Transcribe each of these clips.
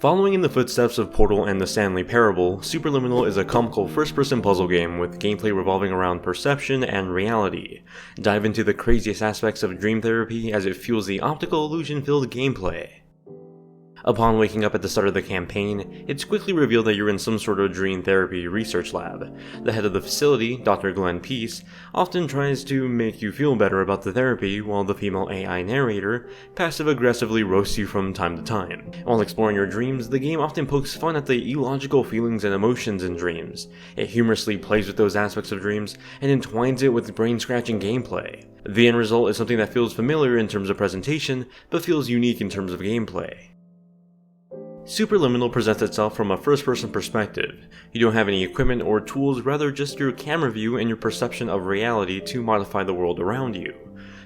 Following in the footsteps of Portal and the Stanley Parable, Superliminal is a comical first-person puzzle game with gameplay revolving around perception and reality. Dive into the craziest aspects of dream therapy as it fuels the optical illusion-filled gameplay. Upon waking up at the start of the campaign, it's quickly revealed that you're in some sort of dream therapy research lab. The head of the facility, Dr. Glenn Peace, often tries to make you feel better about the therapy, while the female AI narrator passive-aggressively roasts you from time to time. While exploring your dreams, the game often pokes fun at the illogical feelings and emotions in dreams. It humorously plays with those aspects of dreams and entwines it with brain-scratching gameplay. The end result is something that feels familiar in terms of presentation, but feels unique in terms of gameplay. Superliminal presents itself from a first-person perspective. You don't have any equipment or tools, rather just your camera view and your perception of reality to modify the world around you.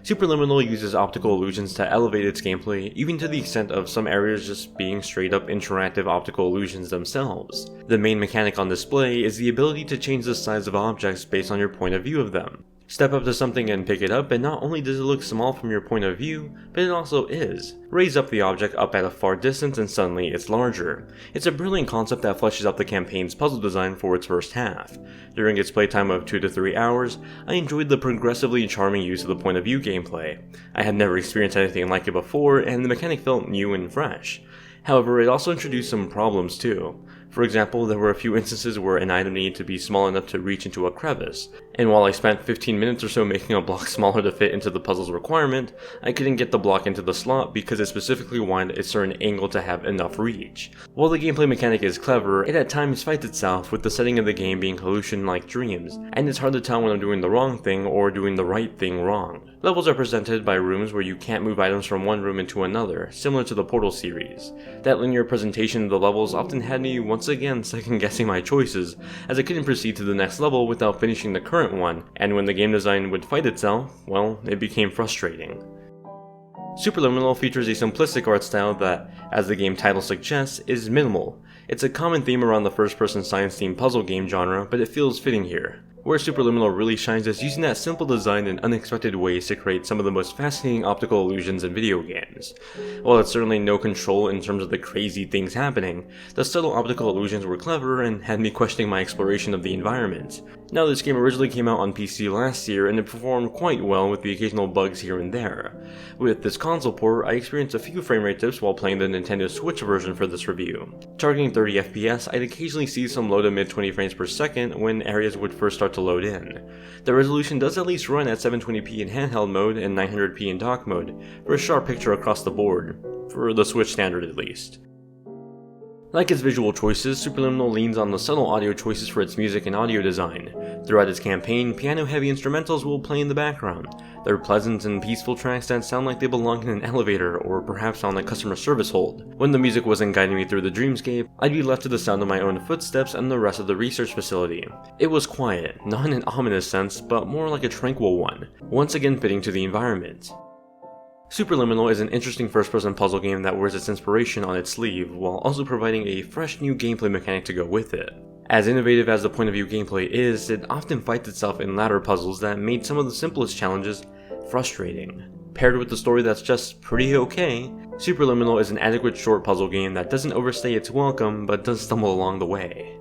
Superliminal uses optical illusions to elevate its gameplay, even to the extent of some areas just being straight-up interactive optical illusions themselves. The main mechanic on display is the ability to change the size of objects based on your point of view of them. Step up to something and pick it up, and not only does it look small from your point of view, but it also is. Raise up the object up at a far distance and suddenly it's larger. It's a brilliant concept that fleshes out the campaign's puzzle design for its first half. During its playtime of 2 to 3 hours, I enjoyed the progressively charming use of the point of view gameplay. I had never experienced anything like it before, and the mechanic felt new and fresh. However, it also introduced some problems too. For example, there were a few instances where an item needed to be small enough to reach into a crevice, and while I spent 15 minutes or so making a block smaller to fit into the puzzle's requirement, I couldn't get the block into the slot because it specifically wanted a certain angle to have enough reach. While the gameplay mechanic is clever, it at times fights itself with the setting of the game being hallucination-like dreams, and it's hard to tell when I'm doing the wrong thing or doing the right thing wrong. Levels are presented by rooms where you can't move items from one room into another, similar to the Portal series. That linear presentation of the levels often had me once again second-guessing my choices, as I couldn't proceed to the next level without finishing the current one, and when the game design would fight itself, well, it became frustrating. Superliminal features a simplistic art style that, as the game title suggests, is minimal. It's a common theme around the first-person science-themed puzzle game genre, but it feels fitting here. Where Superliminal really shines is using that simple design in unexpected ways to create some of the most fascinating optical illusions in video games. While it's certainly no control in terms of the crazy things happening, the subtle optical illusions were clever and had me questioning my exploration of the environment. Now, this game originally came out on PC last year and it performed quite well with the occasional bugs here and there. With this console port, I experienced a few frame rate dips while playing the Nintendo Switch version for this review. Targeting 30 FPS, I'd occasionally see some low to mid 20 frames per second when areas would first start to load in. The resolution does at least run at 720p in handheld mode and 900p in dock mode, for a sharp picture across the board, for the Switch standard at least. Like its visual choices, Superliminal leans on the subtle audio choices for its music and audio design. Throughout its campaign, piano-heavy instrumentals will play in the background. They're pleasant and peaceful tracks that sound like they belong in an elevator or perhaps on a customer service hold. When the music wasn't guiding me through the dreamscape, I'd be left to the sound of my own footsteps and the rest of the research facility. It was quiet, not in an ominous sense, but more like a tranquil one, once again fitting to the environment. Superliminal is an interesting first-person puzzle game that wears its inspiration on its sleeve, while also providing a fresh new gameplay mechanic to go with it. As innovative as the point-of-view gameplay is, it often fights itself in ladder puzzles that made some of the simplest challenges frustrating. Paired with a story that's just pretty okay, Superliminal is an adequate short puzzle game that doesn't overstay its welcome but does stumble along the way.